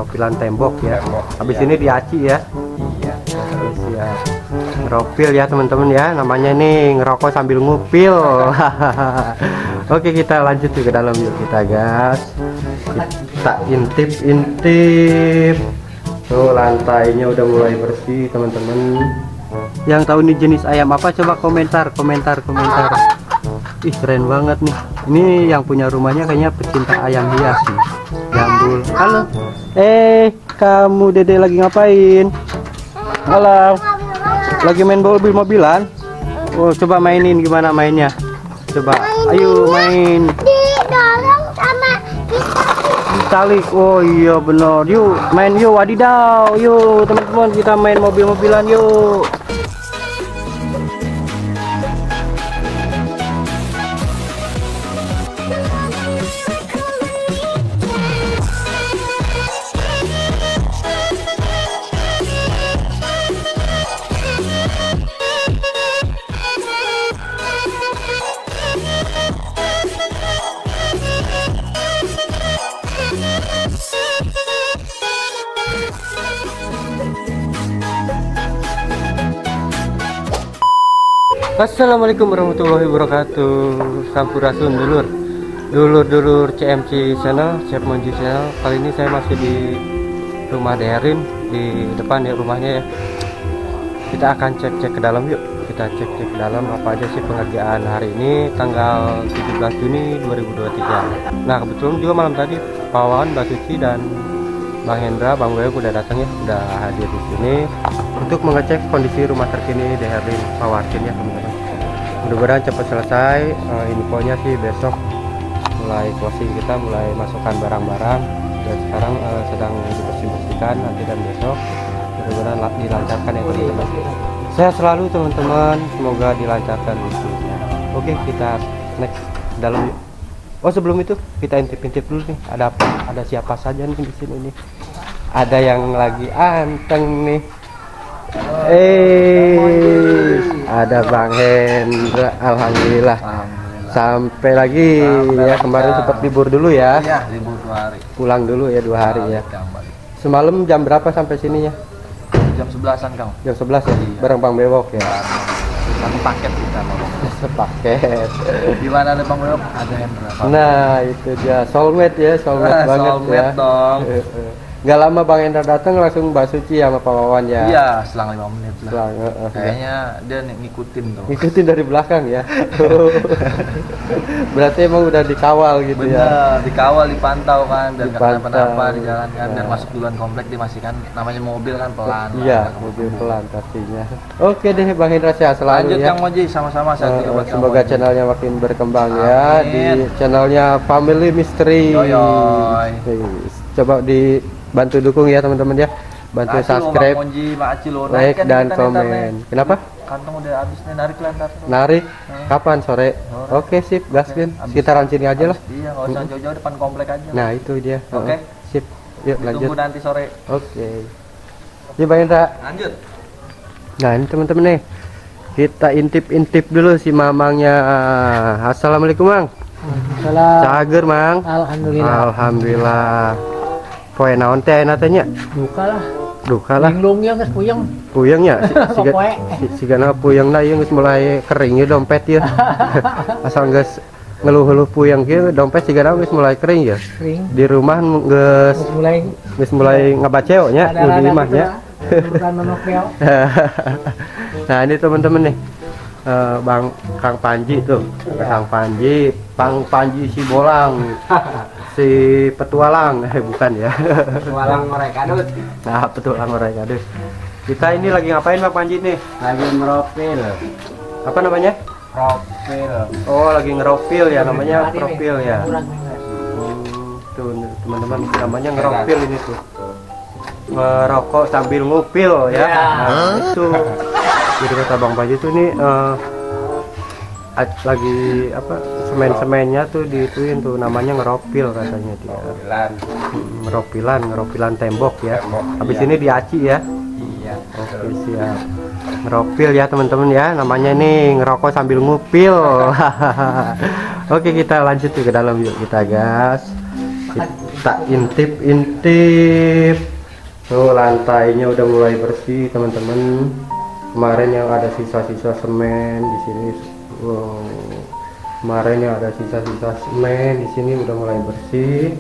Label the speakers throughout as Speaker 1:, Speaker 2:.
Speaker 1: ngeropilan tembok ya. Habis ini diaci ya.
Speaker 2: Iya.
Speaker 1: Oke, siap. Ngeropil ya teman-teman ya. Namanya nih ngerokok sambil ngupil. Oke, kita lanjut ke dalam yuk kita gas. Kita intip-intip. Tuh lantainya udah mulai bersih teman-teman. Yang tahu ini jenis ayam apa coba komentar. Ih, keren banget nih. Ini yang punya rumahnya kayaknya pecinta ayam hias nih. Jambul. Halo. Kamu Dede lagi ngapain? Halo. Lagi main mobil-mobilan? Oh, coba mainin gimana mainnya? Coba. Ayo main.
Speaker 3: Didorong sama
Speaker 1: Talik. Oh iya bener. Yuk main yuk, wadidaw. Yuk teman-teman kita main mobil-mobilan yuk. Assalamualaikum warahmatullahi wabarakatuh. Sampurasun dulur CMC channel, Chef Monji channel. Kali ini saya masih di rumah Derin, di depan ya rumahnya ya. Kita akan cek ke dalam yuk. Kita cek ke dalam apa aja sih pengerjaan hari ini tanggal 17 Juni 2023. Nah kebetulan juga malam tadi Pak Wawan, Mbak Suci dan Bang Hendra, Bang Boyo udah datang ya, udah hadir di sini untuk mengecek kondisi rumah terkini Derin Pawarkin ya teman-teman. Mudah-mudahan cepat selesai. Infonya sih besok mulai closing, kita mulai masukkan barang-barang dan sekarang sedang dibersihkan nanti dan besok mudah-mudahan dilancarkan ya teman-teman. Saya selalu teman-teman, semoga dilancarkan bisnisnya. Oke, kita next dalam yuk. Oh sebelum itu kita intip-intip dulu nih, ada apa? Ada siapa saja nih di sini nih? Ada yang lagi anteng nih. Ada Bang Hendra, alhamdulillah. Sampai lagi ya, kemarin sempat libur dulu ya.
Speaker 2: Iya, libur 2 hari.
Speaker 1: Pulang dulu ya 2 hari ya. Semalam jam berapa sampai sini ya?
Speaker 2: Jam 11-an kamu.
Speaker 1: Jam 11 ya.
Speaker 2: Iya.
Speaker 1: Bareng Bang Bewok ya.
Speaker 2: Satu paket kita mau.
Speaker 1: Sepaket.
Speaker 2: Di mana ada Bang Bewok? Ada Hendra.
Speaker 1: Nah, itu dia soulmate ya, soulmate banget
Speaker 2: soulmate
Speaker 1: ya.
Speaker 2: dong.
Speaker 1: Nggak lama Bang Hendra datang langsung Mbak Suci sama Pak Wawan ya.
Speaker 2: Iya, selang 5 menit lah. Kayaknya dia ngikutin tuh.
Speaker 1: Ngikutin dari belakang ya. Berarti emang udah dikawal gitu.
Speaker 2: Bener,
Speaker 1: ya.
Speaker 2: dikawal, dipantau kan, dan nggak
Speaker 1: Dipantau.
Speaker 2: kenapa-napa di jalan kan, dan
Speaker 1: Nah.
Speaker 2: masuk duluan komplek dia masih kan, namanya mobil kan pelan.
Speaker 1: Iya, mobil pelan pastinya. Oke deh Bang Hendra, sehat selalu
Speaker 2: Lanjut
Speaker 1: ya.
Speaker 2: Kang Moji, sama-sama saya juga buat Kang
Speaker 1: Semoga
Speaker 2: Moji.
Speaker 1: channelnya makin berkembang ya
Speaker 2: Amin.
Speaker 1: di channelnya Family Mystery.
Speaker 2: Yoyoy.
Speaker 1: Coba dibantu dukung ya teman-teman ya. Bantu
Speaker 2: Makasih loh,
Speaker 1: subscribe,
Speaker 2: Bang Moji, makasih loh.
Speaker 1: like
Speaker 2: Naik kan
Speaker 1: dan
Speaker 2: kita
Speaker 1: komen.
Speaker 2: nih.
Speaker 1: Kenapa?
Speaker 2: Kantong udah habis nih, narik lah ntar.
Speaker 1: Narik kapan sore?
Speaker 2: Sore.
Speaker 1: Oke sip, gaskin.
Speaker 2: Habis-
Speaker 1: Sekitaran sini aja lah.
Speaker 2: Iya, nggak usah jauh-jauh, depan komplek aja.
Speaker 1: Nah itu dia.
Speaker 2: Oke.
Speaker 1: Sip. Yuk lanjut.
Speaker 2: Ditunggu nanti sore.
Speaker 1: Oke. Ya Bang Hendra.
Speaker 2: Lanjut.
Speaker 1: Nah ini teman-teman nih, kita intip-intip dulu si mamangnya. Assalamualaikum Mang.
Speaker 4: Salam.
Speaker 1: Cager Mang.
Speaker 4: Alhamdulillah.
Speaker 1: Alhamdulillah. Poe naon teh enak teh nya?
Speaker 4: Duka lah.
Speaker 1: Duka lah.
Speaker 4: Linglung ya geus puyeng.
Speaker 1: Puyeng ya.
Speaker 4: Poe.
Speaker 1: Sigana puyeng na ieu geus mulai kering ya dompet ya. Asal geus ngeluh-ngeluh puyeng kieu dompet sigana geus mulai kering ya.
Speaker 4: Kering.
Speaker 1: Di rumah geus mulai ngabaceo nya di imah nya.
Speaker 4: Bukan monokkel.
Speaker 1: Nah ini teman-teman nih, Bang Kang Panji tuh, Kang Panji, Pang Panji si Bolang, si Petualang, bukan ya?
Speaker 4: Walang mereka dut.
Speaker 1: Nah Petualang mereka deh. Kita ini lagi ngapain Bang Panji nih?
Speaker 4: Lagi meropil.
Speaker 1: Apa namanya?
Speaker 4: Propil.
Speaker 1: Oh lagi ngeropil ya, namanya propil ya.
Speaker 4: Kurang banget.
Speaker 1: Tuh teman-teman, namanya ngeropil ini tuh. Ngerokok sambil ngupil ya. Nah, itu. Jadi kata Bang Panji tuh nih lagi apa semen-semennya tuh diituin tuh namanya ngeropil katanya dia. Ngeropilan tembok ya. Habis ini diaci ya.
Speaker 2: Iya.
Speaker 1: Oke siap. Ngeropil ya teman-teman ya. Namanya nih ngerokok sambil ngupil. Oke kita lanjut ke dalam yuk kita gas. Kita intip. Tuh lantainya udah mulai bersih teman-teman. Kemarin yang ada sisa-sisa semen di sini. Kemarin yang ada sisa-sisa semen di sini udah mulai bersih.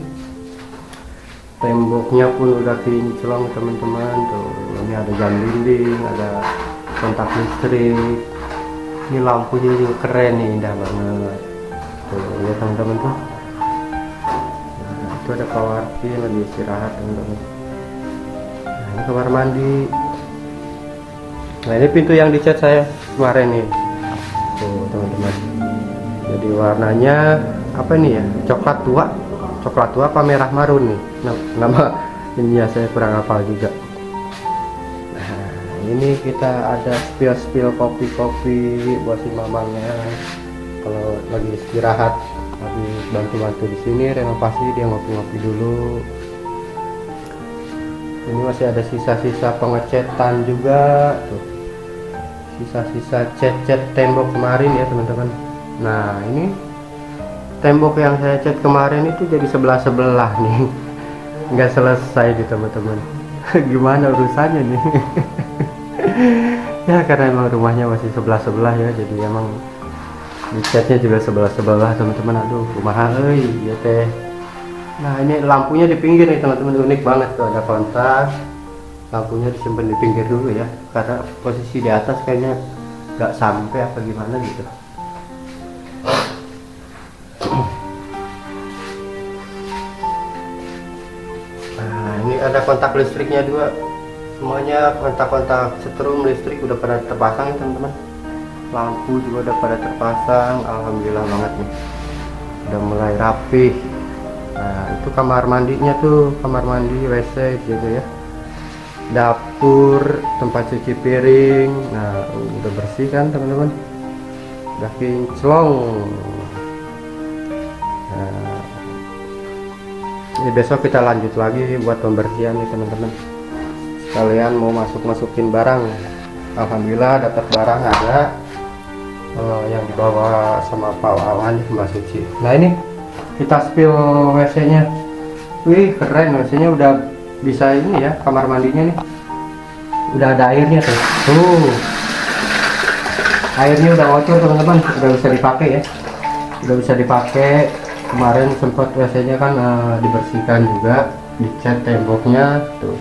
Speaker 1: Temboknya pun udah kinclong teman-teman. Tuh ini ada jam dinding, ada kontak listrik. Ini lampunya juga keren nih, indah banget. Tuh lihat teman-teman tuh. Nah, itu ada kawarti lagi istirahat teman-teman. Nah ini kamar mandi. Nah ini pintu yang dicat saya kemarin nih. Tuh teman-teman. Jadi warnanya apa nih ya? Coklat tua apa merah marun nih? Nah, nama ini ya saya kurang hafal juga. Nah ini kita ada spill kopi buat si mamangnya. Kalau lagi istirahat, habis bantu-bantu di sini renovasi, dia ngopi-ngopi dulu. Ini masih ada sisa-sisa pengecetan juga tuh, sisa-sisa cat tembok kemarin ya teman-teman. Nah ini tembok yang saya cat kemarin itu jadi sebelah nih, nggak selesai di teman-teman. Gimana urusannya nih? Ya karena emang rumahnya masih sebelah ya, jadi emang dicatnya juga sebelah teman-teman. Aduh kumaha euy ya teh. Nah ini lampunya di pinggir nih teman-teman, unik banget tuh, ada kontak. Lampunya disimpan di pinggir dulu ya, karena posisi di atas kayaknya nggak sampai apa gimana gitu. Nah ini ada kontak listriknya juga, semuanya kontak setrum listrik udah pada terpasang ya teman-teman. Lampu juga udah pada terpasang, alhamdulillah banget nih, udah mulai rapi. Nah itu kamar mandinya tuh, kamar mandi WC gitu ya, dapur, tempat cuci piring. Nah udah bersih kan teman-teman, udah kinclong. Nah ini besok kita lanjut lagi buat pembersihan nih teman-teman, sekalian mau masukin barang. Alhamdulillah dapat barang ada yang dibawa sama Pak Wawan nih Mbak Suci. Nah ini kita spill WC nya. Wih keren, WC nya udah bisa ini ya, kamar mandinya nih udah ada airnya tuh. Airnya udah bocor teman-teman, udah bisa dipakai ya, udah bisa dipakai. Kemarin sempat WC nya kan dibersihkan juga, dicat temboknya tuh.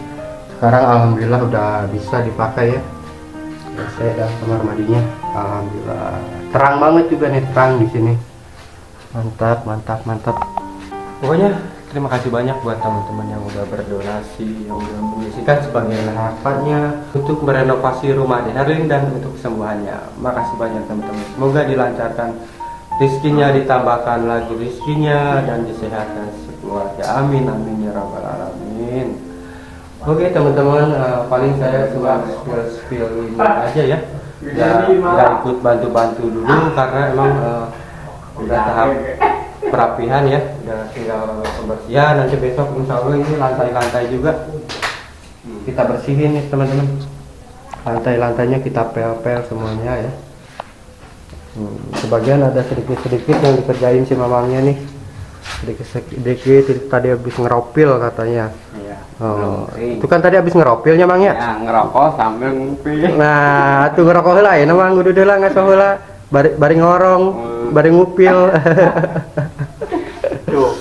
Speaker 1: Sekarang alhamdulillah udah bisa dipakai ya WC dan kamar mandinya. Alhamdulillah terang banget juga nih, terang di sini. Mantap. Pokoknya terima kasih banyak buat teman-teman yang udah berdonasi, yang udah mengisikan sebagai harapannya untuk merenovasi rumah Herlin dan untuk kesembuhannya. Makasih banyak teman-teman. Semoga dilancarkan rizkinya, ditambahkan lagi rizkinya, dan disehatkan sekeluarga. Amin ya rabbal alamin. Oke teman-teman, paling saya cuma spill ini aja ya. Nggak ikut bantu dulu karena emang udah tahap perapihan ya, udah tinggal pembersihan. Nanti besok insya Allah ini lantai juga kita bersihin nih teman-teman. Lantainya kita pel semuanya ya. Sebagian ada sedikit yang dikerjain si mamangnya nih, sedikit tadi habis ngeropil katanya. Iya. Oh, itu kan tadi habis ngeropilnya mang ya?
Speaker 4: Ya ngerokok sambil ngopi.
Speaker 1: Nah, tuh ngerokok lah ya, namang kudu deula ngaso heula, bari ngorong, bari ngupil.
Speaker 4: Tuh.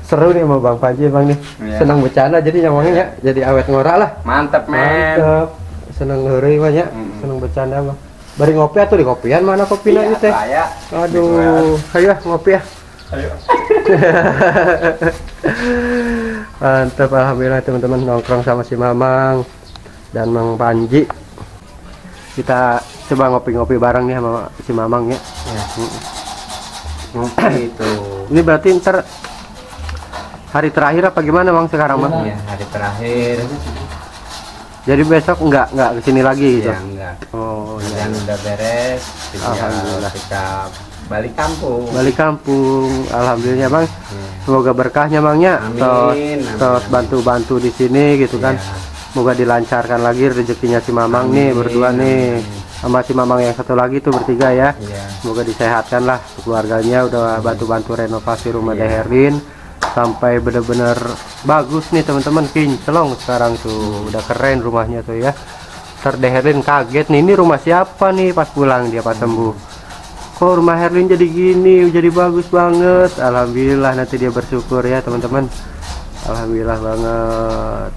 Speaker 1: Seru nih sama Bang Panji Bang nih. Ya. Senang bercanda jadi nyamangnya ya, jadi awet ngora lah.
Speaker 4: Mantep men.
Speaker 1: Mantep. Seneng heureuy mah ya, seneng bercanda mah. Bari ngopi atuh di kopian, mana kopinya ieu teh? Aduh, ayo ngopi ya. Ayo. Mantap, alhamdulillah teman-teman, nongkrong sama si Mamang dan Mang Panji. Kita coba ngopi-ngopi bareng nih sama si Mamang ya. Ngopi itu. Ini berarti ntar hari terakhir apa gimana Mang sekarang Mang?
Speaker 4: Iya, hari terakhir.
Speaker 1: Jadi besok enggak kesini lagi gitu?
Speaker 4: Ya, enggak.
Speaker 1: Oh,
Speaker 4: ya. Udah beres.
Speaker 1: Alhamdulillah.
Speaker 4: Kita balik kampung.
Speaker 1: Alhamdulillah Bang. Semoga berkahnya Bangnya. Terus bantu-bantu di sini gitu kan. Semoga dilancarkan lagi rezekinya si Mamang nih berdua nih. Sama si Mamang yang satu lagi tuh bertiga ya. Semoga disehatkan lah keluarganya, udah bantu-bantu renovasi rumah Herlin. sampai bener-bener bagus nih teman-teman, kinclong sekarang tuh, udah keren rumahnya tuh ya. Herlin kaget nih, ini rumah siapa nih pas pulang dia pas sembuh. Kok rumah Herlin jadi gini, jadi bagus banget. Alhamdulillah, nanti dia bersyukur ya teman-teman. Alhamdulillah banget.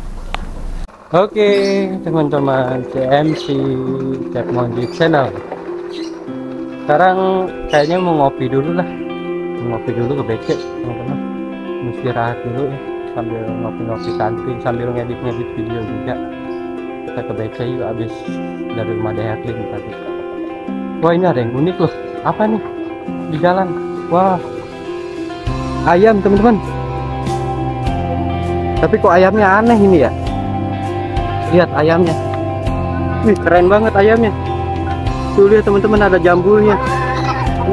Speaker 1: Oke teman-teman, CMC Chef Monji Channel. Sekarang kayaknya mau ngopi dulu lah, ngopi dulu ke BC teman-teman, istirahat dulu ya, sambil ngopi-ngopi santuy, sambil ngedit-ngedit video juga. Kita ke BC yuk, habis dari rumah Herlin tadi. Wah, ini ada yang unik loh. Apa nih di jalan? Wah, ayam teman-teman. Tapi kok ayamnya aneh ini ya? Lihat ayamnya. Wih, keren banget ayamnya. Tuh lihat teman-teman, ada jambulnya.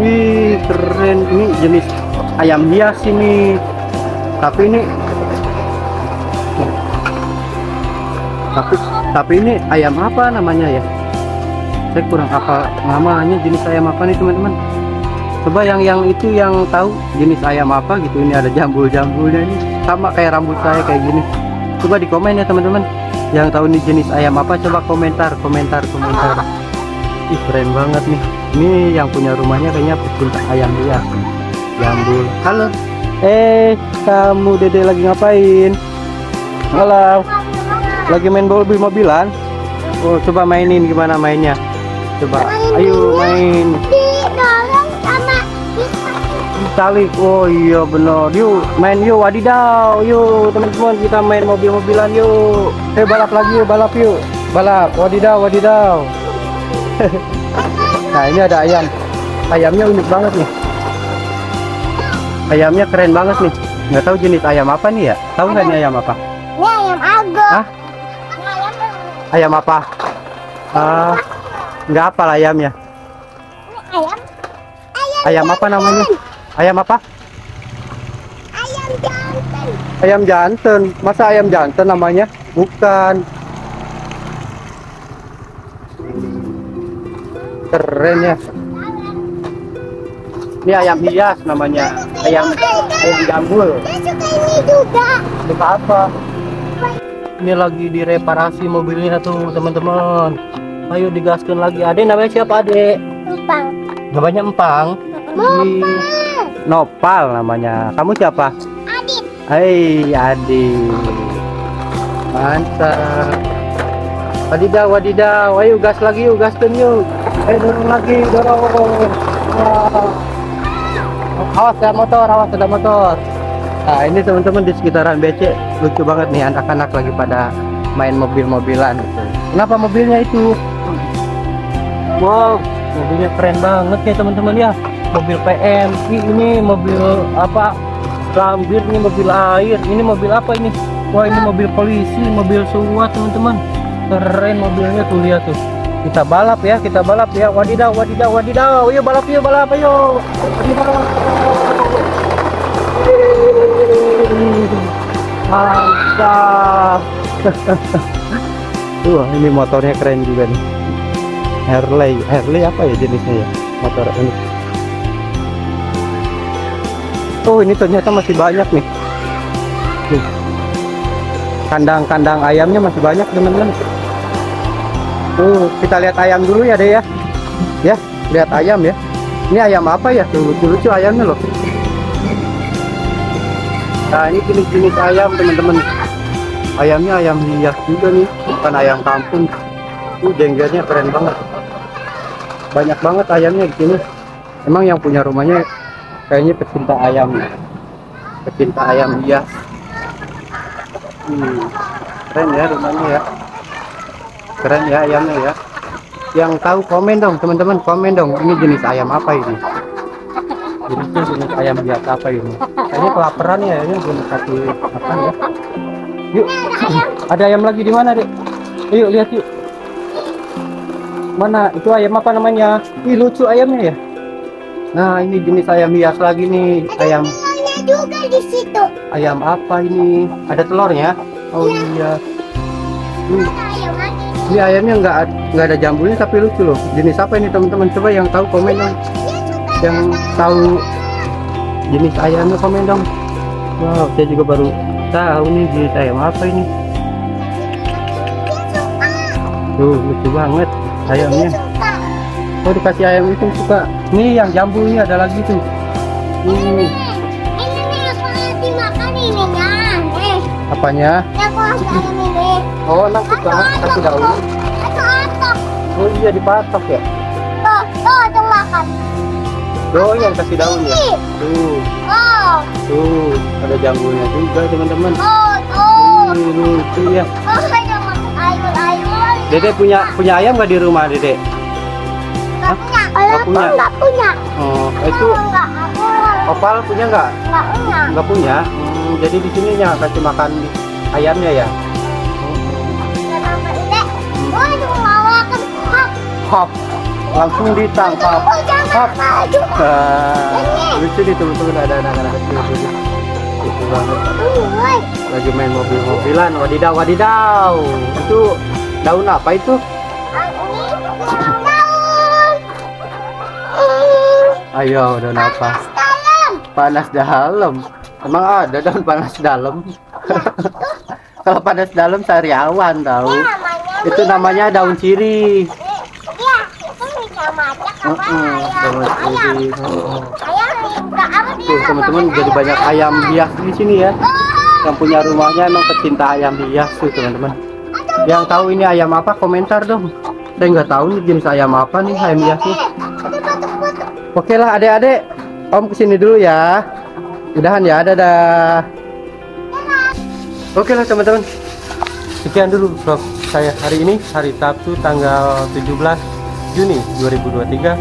Speaker 1: Wih, keren. Ini jenis ayam hias ini. Tapi ini ayam apa namanya ya? Saya kurang hafal namanya, jenis ayam apa nih teman-teman. Coba yang itu yang tahu jenis ayam apa gitu. Ini ada jambul-jambulnya ini, sama kayak rambut saya kayak gini. Coba di komen ya teman-teman, yang tahu nih jenis ayam apa, coba komentar. Ih, keren banget nih. Ini yang punya rumahnya kayaknya pecinta ayam dia. Jambul. Halo. Kamu Dede lagi ngapain? Halo. Lagi main mobil-mobilan? Oh, coba mainin, gimana mainnya? Coba, ayo main.
Speaker 3: Didorong sama
Speaker 1: Talik. Oh iya bener. Yuk main yuk, wadidaw. Yuk teman-teman, kita main mobil-mobilan yuk. Balap lagi yuk, balap yuk. Balap, wadidaw. Nah, ini ada ayam. Ayamnya unik banget nih. Ayamnya keren banget nih. Nggak tahu jenis ayam apa nih ya? Tahu nggak nih ayam apa?
Speaker 3: ini ayam ago.
Speaker 1: Hah? Ayam apa? Nggak hafal ayamnya. Ayam apa namanya? Ayam apa?
Speaker 3: Ayam jantan.
Speaker 1: Ayam jantan. Masa ayam jantan namanya? Bukan. Keren ya. Ini ayam hias namanya. Ayam jambul.
Speaker 3: Dia suka ini juga.
Speaker 1: Suka apa? Ini lagi direparasi mobilnya tuh teman-teman. Ayo digaskan lagi. Ade namanya siapa, Ade?
Speaker 3: Empang.
Speaker 1: Namanya Empang. Nopal namanya. Kamu siapa?
Speaker 3: Adit.
Speaker 1: Hai, Adit. Mantap. Wadidaw. Ayo gas lagi yuk, gaskan yuk. Dorong lagi, dorong. Wah. Awas ada motor. Nah, ini teman-teman di sekitaran BC lucu banget nih, anak-anak lagi pada main mobil-mobilan gitu. Kenapa mobilnya itu? Wow, mobilnya keren banget ya teman-teman ya. Mobil PM, ini mobil apa? Gambir, ini mobil air, ini mobil apa ini? Wah, ini mobil polisi, mobil SWAT teman-teman. Keren mobilnya tuh, lihat tuh. Kita balap ya. Wadidaw. Yuk balap, ayo. Mantap. Wah, ini motornya keren juga nih. Harley apa ya jenisnya ya? Motor ini. Oh, ini ternyata masih banyak nih. Kandang-kandang ayamnya masih banyak teman-teman. Kita lihat ayam dulu ya deh ya. Ya, lihat ayam ya. Ini ayam apa ya? Tuh, lucu-lucu ayamnya loh. Nah, ini jenis-jenis ayam teman-teman. Ayamnya ayam hias juga nih, bukan ayam kampung. Jenggernya keren banget. Banyak banget ayamnya di sini. Emang yang punya rumahnya kayaknya pecinta ayam hias. Keren ya rumahnya ya. Keren ya ayamnya ya. Yang tahu komen dong teman-teman, komen dong. Ini jenis ayam apa ini? Jenis ayam biasa apa ini? Kayaknya kelaparan ya, ini belum kasih makan ya. Yuk, ada ayam lagi di mana, Dek? Yuk lihat yuk. Mana itu ayam apa namanya? Ih, lucu ayamnya ya. Nah, ini jenis ayam hias lagi nih. Ayam
Speaker 3: juga di situ.
Speaker 1: Ayam apa ini? Ada telurnya? Oh iya. Ini ayamnya nggak ada jambulnya tapi lucu loh. Jenis apa ini teman-teman? Coba yang tahu komen dong. Yang tahu jenis ayamnya komen dong. Wow, saya juga baru tahu nih jenis ayam apa ini. Tuh, lucu banget ayamnya.
Speaker 3: Suka.
Speaker 1: Oh, dikasih ayam itu suka. Nih yang jambu ini ada lagi tuh.
Speaker 3: Ini nih aku harus dimakan ininya.
Speaker 1: Apanya?
Speaker 3: Aku harus ayam ini.
Speaker 1: Oh, enak suka kasih daun.
Speaker 3: Atau.
Speaker 1: Oh iya, dipatok ya.
Speaker 3: Tuh makan.
Speaker 1: Oh, yang kasih daun ya. Tuh, tuh ada jambunya juga teman-teman. Lucu ya.
Speaker 3: Jangan makan ayam.
Speaker 1: Dede punya ayam nggak di rumah, Dede?
Speaker 3: Nggak punya. Kalau
Speaker 1: punya?
Speaker 3: nggak punya.
Speaker 1: Oh, itu
Speaker 3: Nggak, aku
Speaker 1: Opal punya nggak?
Speaker 3: nggak punya.
Speaker 1: Nggak punya. Jadi di sininya kasih makan ayamnya ya.
Speaker 3: Kenapa Dek? Waduh, makan.
Speaker 1: Hop, langsung ditangkap. Hop. Lucu nih teman-teman, ada anak-anak kecil juga. Lucu banget. Lagi main mobil-mobilan. Wadidaw, wadidaw. Itu daun apa itu? Ayo, daun apa? Panas dalam. Emang ada daun panas dalam? Kalau panas dalam sariawan tahu. Itu namanya daun sirih.
Speaker 3: Iya, itu sama aja
Speaker 1: Daun sirih. Tuh
Speaker 3: Tuh
Speaker 1: teman-teman, jadi banyak ayam hias di sini ya. Yang punya rumahnya emang pecinta ayam hias tuh teman-teman. Yang tahu ini ayam apa komentar dong. Saya nggak tahu nih jenis ayam apa nih ayam hiasnya. Oke lah adik-adik, Om kesini dulu ya. Udahan ya, dadah. Oke lah teman-teman, sekian dulu vlog saya hari ini, hari Sabtu tanggal 17 Juni 2023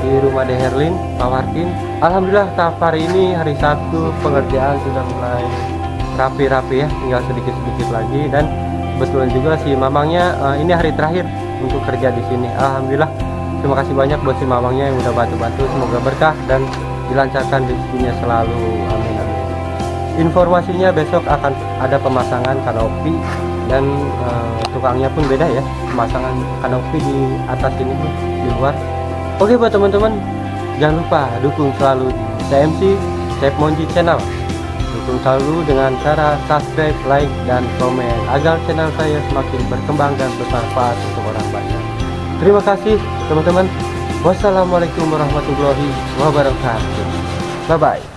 Speaker 1: di rumah De Herlin, Pak Martin. Alhamdulillah tahap hari ini hari Sabtu pengerjaan sudah mulai rapi-rapi ya, tinggal sedikit-sedikit lagi. Dan kebetulan juga si mamangnya ini hari terakhir untuk kerja di sini. Alhamdulillah, terima kasih banyak buat si mamangnya yang udah bantu-bantu. Semoga berkah dan dilancarkan rezekinya selalu, amin amin. Informasinya besok akan ada pemasangan kanopi dan tukangnya pun beda ya, pemasangan kanopi di atas ini tuh, di luar. Oke buat teman-teman, jangan lupa dukung selalu di CMC Chef Monji Channel. Dukung selalu dengan cara subscribe, like, dan komen agar channel saya semakin berkembang dan bermanfaat untuk orang banyak. Terima kasih teman-teman. Wassalamualaikum warahmatullahi wabarakatuh. Bye bye.